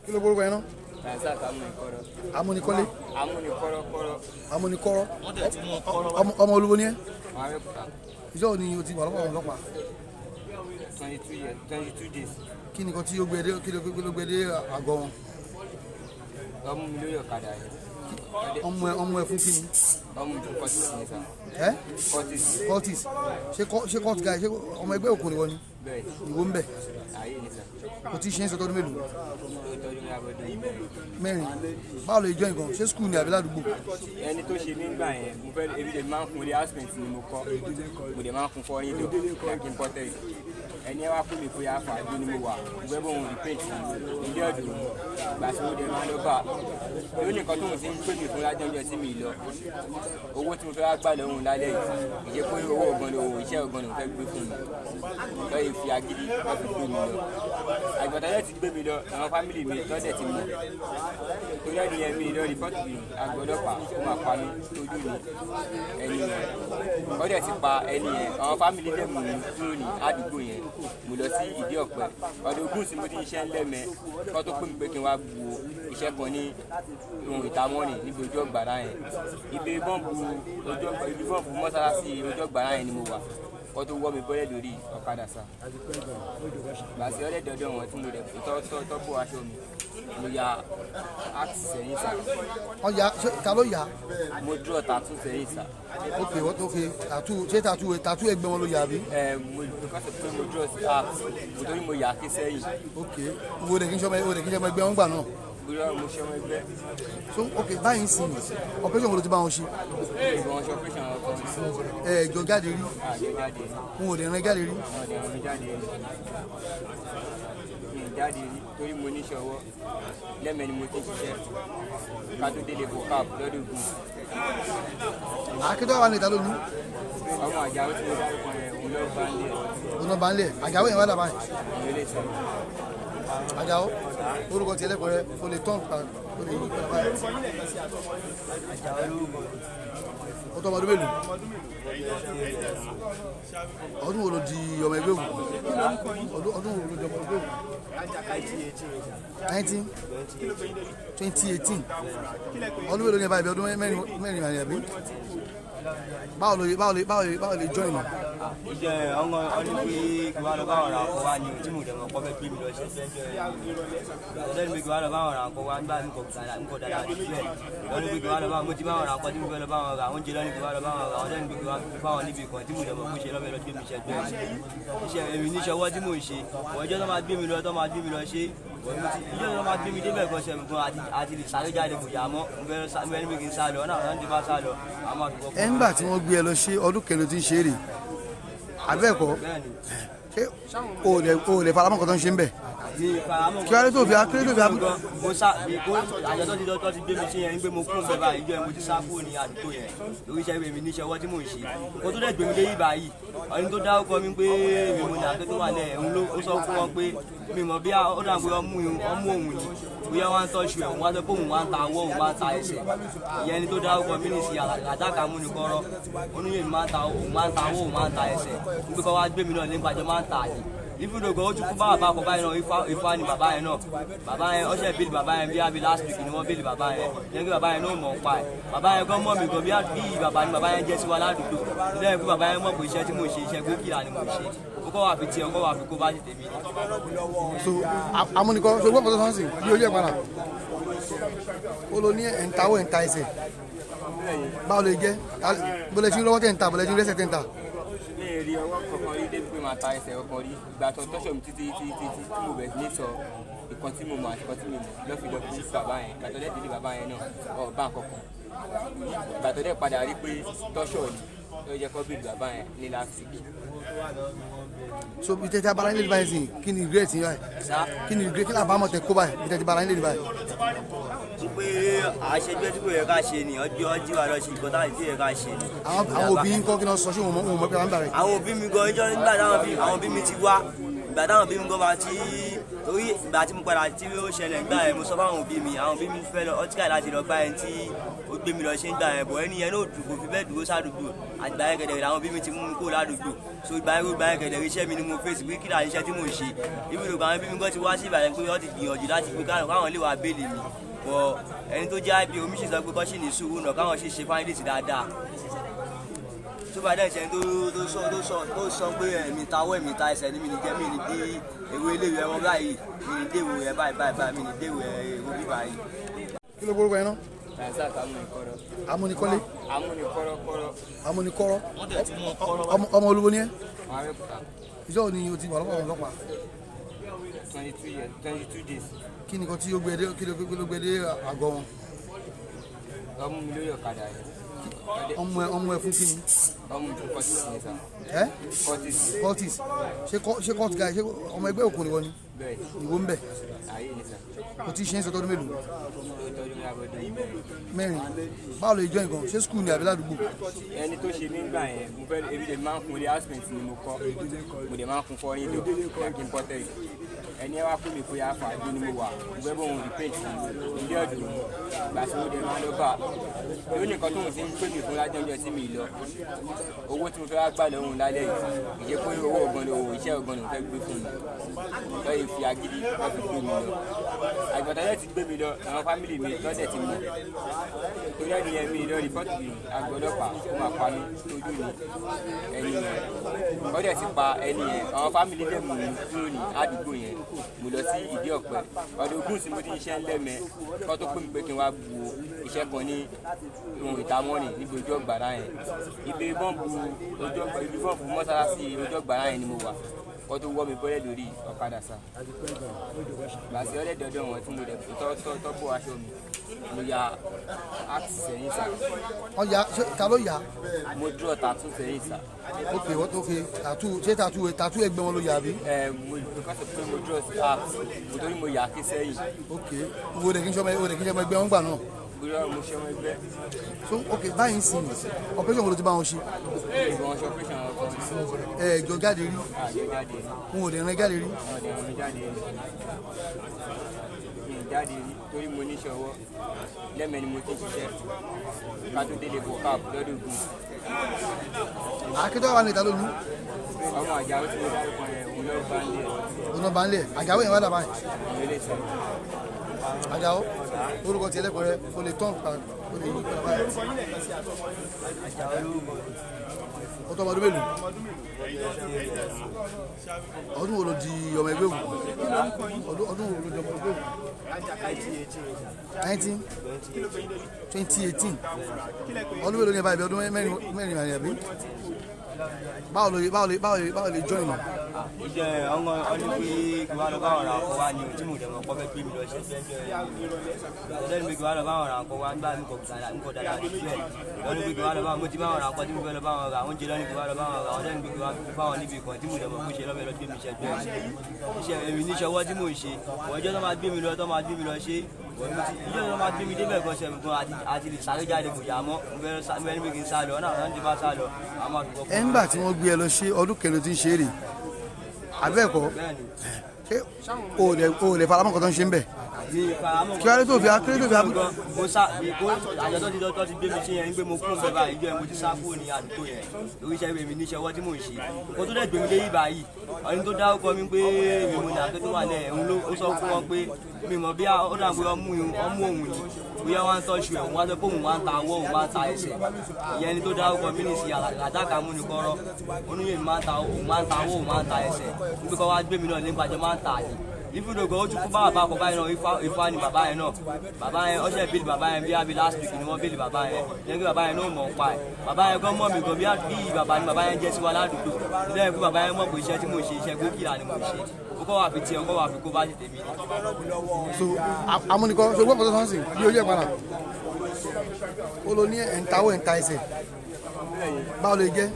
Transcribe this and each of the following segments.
kí ló gbórúkọ yẹn náà. Razak Amúnikọ́rọ́. Amúnikọ́lé. Amúnikọ́rọ́. Amúnikọ́rọ́. ọmọ olúwo ni ẹ. Abẹ́òkúta. ìjọ òní o ti wà lọ́wọ́ àwọn ọlọ́pàá. 22 days. kí ni kan tí ó gbé dé àgọ́ wọn. ọmọ mi lórí ọ̀kadà yẹn. ọmọ ẹ fún kí ni. ọmọ mi fún Curtis ní sá. ẹ. Curtis. ṣé court guy ṣé ọmọ ẹgbẹ́ òkú ni wọ́n ni. bẹ́ẹ̀ ìwọ ń bẹ̀. ayé ní sá. kò tí ì ṣe é sọtọ́dún mélòó. lóòótọ́ ní abọ́dún mẹ́rin. báwo lè jọ nǹkan ṣé skul ni àbí ládùúgbò. ẹni tó ṣe mí gbà yẹn mo fẹ́ ebi dẹ̀ máa ń kun ilé housemate ni mo kọ́ mo dẹ̀ máa ń kun fọ́rin lọ kí n pọ́tẹ́ yìí ẹni ẹ wá pè mí pé àfà àdó ni mo wà ìwé bò ń repaint ilé ọ̀dọ̀ ìgbà tí mo dẹ̀ máa lọ bá lórí nǹkan tó ń ti ń pè mí fún lájọ́jọ́ tí mi lọ owó tí mo fẹ́ wá gbà lọ́hùn lálẹ́ yìí ìjẹ́ pé owó ọ̀gbọ́n lòun iṣẹ́ ọ̀gbọ́n lòun fẹ́ gbé fún mi lọ́yìn fi agídí wọ́n fi gbé mi lọ àgbàdàjẹ́ ti gbé mi lọ àwọn fámìlì mi lọ́dẹ̀ ti mọ̀ torí ẹni yẹn mi lọ rìpọ́tù mi agbọ́dọ̀pá ó máa pa mí tójú mi ẹni yẹn ọdẹ ti pa ẹni yẹn àwọn fámìlì dẹ̀ mú mi dúró ní àdúgbò yẹn mo lọ sí ìdí ọ̀pẹ ọdún ogún sí mo ti ń ṣe ń lẹ́mẹ̀ kọ́ tó pè mí pé kí n wá bu iṣẹ́ kan ní ohun ìtamọ́ni níbi ojú ọ̀gbàrá yẹn ibi bọ́ǹbù mọ́sálásí ojú ọ̀gbàrá yẹn ni mo wà kọ́ tó wọ́ mi bọ́lẹ̀ lórí ọ̀kadà sá gbàsí ọ̀lẹ́dọ̀ọ́dọ̀ wọn tí mo dẹ̀ tọ́bù aṣọ mi mo ya act sẹ́yìn sá. wọ́n ya ta ló yà. mo dúró tàtú sẹ́yìn sá. ok tàtú ṣé tàtú ẹgbẹ́ wọn ló yà bí. mo kọ́sọ̀ pé mo dúró sí act mo torí mo yà kí sẹ́yìn. ok wo de kí n sọ ẹgbẹ́ wọn gbà náà. bóyá mo ṣe ọmọ ẹgbẹ́. so ok báyìí ń sìn operation wo ló ti bá wọn ṣe. ìbọn ṣe operation ọkọ. jọ jáde rí. àjọ jáde. n ò lè rìn jáde rí. wọn ò lè rìn jáde rí. mi ì jáde rí torí mo ní ṣọwọ́ lẹ́mẹ̀ẹ́ ni mo ti ń ṣiṣẹ́ ká tó délé kó káàpù lọ́dún gùn. akéde wà ní ìta lónìí. ọmọ àjàwé tí mo dárúkọ yẹn òun ló bá ń lé ẹ. òun ló bá ń lé ẹ àjàwé yẹn wà dà báyìí. ìyẹn lè sọ. àjàwó orúkọ tiẹ̀ lẹ́kọ̀ọ́ rẹ o lè tán pa o lè yí padà báyìí. àjàwé lórúkọ. ó tọ́ ọmọdún mélòó. ọdún wo ló di ọmọ ẹgbẹ́ òkú. ọdún wo ló di ọmọ ẹgbẹ́ òkú. 2018 ọdún mélòó ni ẹ bá ibi ọdún mẹ́rin àrí àbí. báwo lè join náà. ìjọ ọmọ ọdún pé kí wàá lọ bá ọ̀rọ̀ àkọ́ wa ni tí mo dẹ̀ mọ̀ kọ́ fẹ́ gbé mi lọ ṣe ọdún pé kí wàá lọ bá ọ̀rọ̀ àkọ́ wa nígbà tí kò dáadáa sí ẹ̀ ọdún pé kí wàá lọ bá mo ti bá ọ̀rọ̀ àkọ́ tí mo fẹ́ lọ bá wọn ra oúnjẹ lọ́nà kí wàá lọ bá wọn ra ọdún pé kí wàá bá wọn níbi kan tí mo dẹ̀ mọ̀ fún ṣe lọ́bẹ̀ lọ gbé mi ṣẹ́gbẹ́ iṣẹ́ èmi níṣọwọ́ tí mò ń ṣe ọjọ́ tó máa gbé mi lọ ṣe ìjọ tó máa gbé mi débẹ̀ gan ṣe nǹkan àti lè sáré jáde kò yá mọ́ mo fẹ́ níbi kí n sá lọ náà láti bá sá lọ àmọ́ àdúgbò. ẹ ń gbà tí wọ́n gbé ẹ lọ ṣe ọdún kẹrin tí ń ṣe é rè abẹ́ẹ̀kọ́ ṣé o lè faramọ́ nǹkan tó ń ṣe ń bẹ̀. kí wàá tó fi abúlé. mo sá kó àjọ tó ti gbé mi ṣe yẹn ń gbé mo kún bẹ́ẹ̀ báyìí ìjọ yẹn mo ti sá kúrò ní àdúgbò yẹn lórí iṣẹ́ mi níṣẹ́ ọwọ́ tí mò ń ṣe kó tó dẹ̀ gbé mi dé yìí báyìí ọdún tó dárúkọ mi pé mi mo ní àgbẹ̀ tó wà lẹ̀ òun ló sọ fún wọn pé mi mọ̀ bí ó dà pé ọmú òun ni bóyá wọn ń tọ́jú ẹ̀ wọ́n á sọ pé òun wá ń ta ọwọ́ òun wá ń ta ẹsẹ̀ ìyẹn ni tó dárúkọ mí nìsí àdáka Amúnikọ́rọ́ oníyèmí máa ń ta ọwọ́ òun máa ń ta ẹsẹ̀ nígbà kan wá gbé mi náà nígbà jọ máa ń ta àyè ìfúdògò ó tún kú bá bàbá àkọ́bá yẹn náà Ifá ni bàbá yẹn náà bàbá yẹn ọṣẹ bíìlì bàbá yẹn bí abi last week ni wọ́n bíìlì bàbá yẹn yẹn kí bàbá yẹn náà mọ̀ ń pa ẹ̀ bàbá yẹn gan mọ̀ mí gan bí bàbá ni bàbá yẹn jẹ́ sí wa ládùúgbò lẹ́yìn pé bàbá yẹn mọ̀ pé iṣẹ́ tí mo ṣe iṣẹ́ gbókìlà ni mo ṣe ó kọ́ wà fi tiẹ̀ kọ́ wà fi kó bá ti tèmi. so Amúnikọ́rọ́ so gbọ́dọ̀ sọ́nsìn bí ojú ẹ̀ padà ó lọ ní ẹ̀ǹtawó ẹ̀ǹta ẹsẹ̀ báwo lè jẹ́ bọ́lẹ̀ tí ń lọ́wọ́ tẹ̀ ń ta bọ́lẹ̀ tí ń rẹ́sẹ̀ tẹ̀ ń ta. mi ì rí ọwọ́ kankan rí débi pé màá ta ẹsẹ̀ kankan rí ìgbà tó tọ́ṣọ̀ mi títí tí mo bẹ̀rẹ̀ ní sọ ìkan tí mo mọ̀ àti ìkan tí mi mọ̀ lọ́fíìdọ́ fún bàbá yẹn ìgbà tó dẹ̀ délé bàbá yẹn náà bá kankan ìgbà tó dẹ̀ padà rí pé tọ́ṣọ̀ ni ó yẹ kó bíi bàbá yẹn ní last week. so bí tẹ́tí abala nílẹ̀ báyìí sìn kí ni regret yín báyìí kí ni regret kí ni àbámọ̀ tẹ kó báyìí bí tẹ́tí abala nílẹ̀ báyìí. pé àṣegbé tí kò yẹ ká ṣe ni ọjọ́ jíwa lọ sí ìkọ́tà tí yẹ ká ṣe ni. àwọn òbí ń kọ́ kí wọ́n sọ sí wọn mọ̀ pé wọ́n ń bàrẹ̀. àwọn òbí mi gan ìjọ nígbà táwọn òbí mi ti wá ìgbà táwọn òbí mi gan bá ti torí ìgbà tí mo padà tí ó ṣẹlẹ̀ ńgbà yẹn mo sọ fáwọn òbí mi àwọn òbí mi fẹ́ lọ ọtí káyọ̀ láti lọ bá ẹni tí ó gbé mi lọ ṣe ń gbà yẹn bọ̀ ẹni yẹn náà kò fi bẹ́ẹ̀ dúró sádùúgbò àgbà yẹn gẹ̀dẹ̀ àwọn òbí mi ti mú mi kúrò ládùúgbò so ìgbà yẹn gẹ̀dẹ̀ iṣẹ́ mi ni mo fèsì pé kí ni àṣìṣe tí mò ń ṣe ibùdó àwọn òbí mi gan ti wá sí Ìbàdàn pé wọ́n ti gbìyànjú láti gbé káwọn lè wá béèlì mi bọ̀ ẹni tó jẹ́ ipo omi sì sọ pé kọ́ṣì ní sùúrù náà káwọn sì ṣe fáńdíìsì dáadáa tó bá dẹ̀ ṣe tó sọ pé ẹ̀mí ta ẹsẹ̀ ní mi ní jẹ́ mi ní dé ewé iléèwé wọn báyìí mi ní dé ìwé ẹ báyìí mi ní dé ìwé ewé bíbá yìí. kí ló gbórúkọ yẹn náà. Razak Amúnikọ́rọ́. Amúnikọ́lé. Amúnikọ́rọ́. Amúnikọ́rọ́. ọmọ olúwo ni ẹ. Àwọn Abẹ́òkúta. ìjọ ni o ti wà lọ́wọ́ àwọn ọlọ́pàá. 22 days. kí ni kan tí ó gbé dé àgọ́ wọn. ọmọ mi lórí ọ̀kadà yẹn. ọmọ ẹ fún kí ni. ọmọ mi fún Curtis ní sá. ẹ. Curtis. ṣé court guy ṣé ọmọ ẹgbẹ́ òkú ni wọ́n ni. bẹ́ẹ̀ ìwọ ń bẹ̀. ayé ní sá. o ti ṣe ń sọ tọdún mélòó. tọ́jú ní abọ́dún mẹ́rin. báwo lè jọ nǹkan ṣé skul ni àbí ládùúgbò. ẹni tó ṣe mí gbà yẹn mo fẹ́ ebi lè máa ń kun ilé housement ni mo kọ́ mo dẹ̀ máa ń kun fọ́yín lọ kí n pọ́tẹ́ ẹni ẹ wá kú mi pé àfà àdó ni mo wà mo fẹ́ bọ́ òun repaint ilé ọ̀dùn ìgbà tí mo dẹ̀ máa lọ bá ló ní nǹkan tóun ti ń pè mí fún lájọ́jọ́ tí mi lọ owó tí mo fẹ́ wá gbà lọ́hùn lálẹ́ yìí ìyẹ́ pé owó ọgbọ́n ni owó iṣẹ́ ọgbọ́n ni mo fẹ́ gbé fún mi lọ́yìn fi agídí wọ́n fi gbé mi lọ àgbàtà yẹn ti gbé mi lọ àwọn fámìlì mi lọ́sẹ̀ ti mọ̀ torí ẹni yẹn mi lọ rìpọ́tì mi agbọ́dọ̀pá ó máa pa mí lójú mi ẹni yẹn wọ́n dẹ̀ ti pa ẹni yẹn àwọn fámìlì dẹ̀ mú mi kúrò ní àdúgbò yẹn mo lọ sí ìdí ọ̀pẹ ọdún ogún sí mo ti iṣẹ́ ńlẹ́mẹ̀ kọ́ tó pè mí pé kí n wá bu iṣẹ́ kan ní ohun ìtamọ́ni níbi ojú ọ̀gbàrá yẹn ibi bọ́ǹbù mọ́sálásí ojú ọ̀gbàrá yẹn ni mo wà kọ́ tó wọ́ mi bọ́lẹ̀ lórí ọ̀kadà sá gbàsí ọ̀lẹ́dọ̀ọ́dọ̀ wọn tí mo dẹ̀ tọ́ bó aṣọ mi mo ya axe sẹ́yìn sá. ọ̀ya ta ló yà. mo dúró tàtú sẹ́yìn sá. ok tàtú ṣé tàtú ẹgbẹ́ wọn ló yà bí. mo kọ́sọ̀ pé mo dúró sí axe mo torí mo yà á ké sẹ́yìn. ok wo de kí n sọ ẹgbẹ́ wọn gbà náà. bóyá mo ṣe ọmọ ẹgbẹ́. so ok báyìí sì operation wo ló ti bá wọn ṣe. ìgbọ̀n ṣe operation ọkọ. ìjọ jáde rí. àjọ jáde rí. wọn ò lè rìn jáde rí. wọn ò lè rìn jáde rí. jáde rí torí mo níṣẹ́ ọwọ́ lẹ́mẹ̀ẹ́ ni mo ti ṣiṣẹ́ ká tó délé kó káàpù lọ́dún ògùn. akẹ́tọ́ wa ní ìta lónìí. ọmọ àjàwó tí mo dárúkọ yẹn òun ló bá ń lé ẹ̀. òun náà bá ń lé ẹ̀ àjàwó yẹn wá dà báyìí. ìwé lè sọ. àjàwó lórúkọ tiẹ̀ lẹ́kọ̀ọ́ rẹ o lè tán pa o lè yí padà báyìí. ó tọ́ ọmọdún mélòó. ọdún wo ló di ọmọ ẹgbẹ́ òkú ọdún wo ló di ọmọ ẹgbẹ́ òkú. 2018 ọdún mélòó ni ẹ bá ibi ọdún mẹ́rin àyè àbí. báwo lè join náà. ìjọ ọmọ ọdún pé kí wàá lọ bá ọ̀rọ̀ àkọ́ wa ni tí mo dẹ̀ mọ́ pọ́fẹ́ gbé mi lọ ṣe ọdún pé kí wàá lọ bá ọ̀rọ̀ àkọ́ wa nígbà nǹkan dáadáa síbẹ̀ ọdún pé kí wàá lọ bá mo ti bá ọ̀rọ̀ àkọ́ tí mo fẹ́ lọ bá ọ̀rọ̀ àwọn oúnjẹ lọ́nà kí wàá lọ bá ọ̀rọ̀ ọdún pé kí wàá fi fáwọn níbi kan tí mo dẹ̀ mọ́ kó ṣe lọ́bẹ̀ lọ gbé mi ṣe gbé iṣẹ́ èmi níṣẹ́ ọwọ́ tí mò ń ṣe ọjọ́ tó máa gbé mi lọ tó máa gbé mi lọ ṣe ìjọ tó máa gbé mi débẹ̀ gan ṣẹ́mi gan àti lè sáré jáde kò yá mọ́ mo fẹ́ ní kí n sá lọ ọ̀nà àwọn ti bá sá lọ àwọn àfikọ́. ẹ ńgbà tí wọ́n gbé ẹ lọ ṣe ọdún kẹrin tí ń ṣe é rè abẹ́ẹ̀kọ́ ṣé o lè faramọ́ nǹkan tó ń ṣe ń bẹ̀. kí wàá tó fi abúlé. mo sá àjọ tó ti gbé mi ṣe yẹn ń gbé mo kún bẹ́ẹ̀ báyìí ìjọ yẹn mo ti sá kúrò ní àdúgbò yẹn lórí iṣẹ́ mi níṣẹ́ ọwọ́ tí mò ń ṣe kó tó dẹ̀ gbé mi dé yìí báyìí ọdún tó dárúkọ mi pé mi mo ní àgbẹ̀ tó wà lẹ̀ òun ló sọ fún wọn pé mi mọ̀ bí ó dà pé ọmú òun ni bóyá wọn tọ́jú ẹ̀ wọ́n á sọ pé òun wá ń ta ọwọ́ òun wá ń ta ẹsẹ̀ ìyẹn ni tó dárúkọ mi ní ìsìn Razak Amúnikọ́rọ́ oníyè mi máa ń ta ọwọ́ òun máa ń ta ẹsẹ̀ nígbà kan wá gbé mi náà nípa jọ máa ń ta àyè ibùdókọ̀ ó tún kú bá bàbá àkọ́kọ́ yẹn náà Ifá ni bàbá yẹn náà bàbá yẹn ọ̀sẹ̀ bíi bàbá yẹn bí abi last week ni wọ́n bíi bàbá yẹn yẹn kí bàbá yẹn náà mọ̀ ń pa ẹ̀ bàbá yẹn gan mọ̀ mí gan bí bàbá ni bàbá yẹn jẹ́ sí wa ládùúgbò nílẹ̀ yẹn kí bàbá yẹn mọ̀ pé iṣẹ́ tí mò ń ṣe iṣẹ́ gbókìlà ni mò ń ṣe ó kọ́ wà fi tiẹ̀ kọ́ wà fi kó bá ti tèmi ni. so Amúnikọ́rọ́ so gbọ́dọ̀ sọ́nsì bí ojú ẹ̀ padà ó lọ ní ẹ̀ǹtawó ẹ̀ǹta ẹsẹ̀ báwo lè jẹ́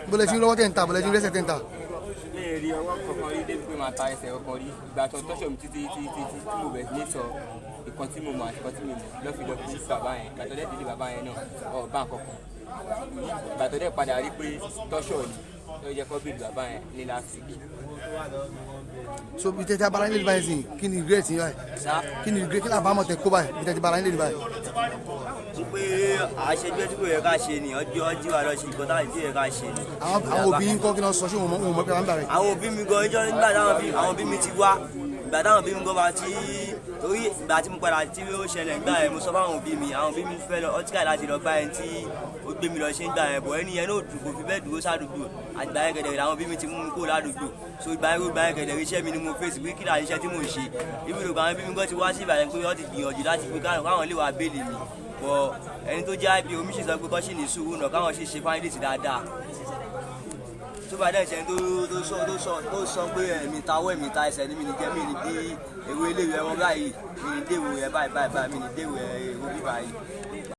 bọ́lẹ̀ tí ń lọ́wọ́ tẹ̀ ń ta bọ́lẹ̀ tí ń rẹ́sẹ̀ tẹ̀ ń ta. mi ì rí ọwọ́ kankan rí débi pé máa ta ẹsẹ̀ kankan rí ìgbà tó tọ́ṣọ̀ mi títí tí mo bẹ̀ ní sọ ìkan tí mo mọ̀ àti ìkan tí mi mọ̀ lọ́fíìlọ́fí sí bàbá yẹn ìgbà tó dẹ̀ délé bàbá yẹn náà ọ̀ bá kankan ìgbà tó dẹ̀ padà rí pé tọ́ṣọ̀ ni ló jẹ́ kó bí bàbá yẹn ní last week so bí tẹ́tí abala ilé báyìí sìn kí ni regret yín báyìí kí ni regret kí ni àbámọ̀ tẹ kó báyìí bí tẹ́tí abala ilé báyìí. pé àṣejọ́ tí kò yẹ ká ṣe ni ọjọ́ wa lọ ṣe ìkọ́ táwọn tí yẹ ká ṣe ni. àwọn òbí yín kọ́ kí wọ́n sọ ṣé òun mọ̀ pé wọ́n ń bàrẹ̀. àwọn òbí mi gan ìjọ nígbà táwọn òbí mi ti wá ìgbà táwọn òbí mi gan bá ti torí ìgbà tí mo padà tí ó ṣẹlẹ̀ nígbà yẹn mo sọ fáwọn òbí mi àwọn òbí mi fẹ́ lọ ọtí káyà láti lọ bá ẹni tí ó gbé mi lọ ṣe ń gbà yẹn bọ̀ ẹni yẹn náà kò fi bẹ́ẹ̀ dúró sádùúgbò àgbà yẹn kẹ̀dẹ̀ àwọn òbí mi ti mú mi kó ládùúgbò so ìgbà yẹn kẹ̀dẹ̀ iṣẹ́ mi ni mo fèsì pé kí ni iṣẹ́ tí mò ń ṣe ibi ìrògbà àwọn òbí mi gan ti wá sí Ìbàdàn pé wọ́n ti gbìyànjú láti pé káwọn lè wá béèlì mi bọ̀ ẹni tó jẹ́ ibi omi ṣì sọ pé kọ́ sì ní sùúrù náà káwọn sì ṣe fáńdìtì dáadáa tó bá dẹ̀ ṣẹ́ni tó sọ pé ẹ̀mí tawọ́ ẹ̀mí ta ẹsẹ̀ ní mi ní jẹ́ mi ní bí ewé eléwé ẹ̀wọ̀n báyìí mi ní déwò ẹ̀ báyìí mi ní déwò ẹ̀ ewé báyìí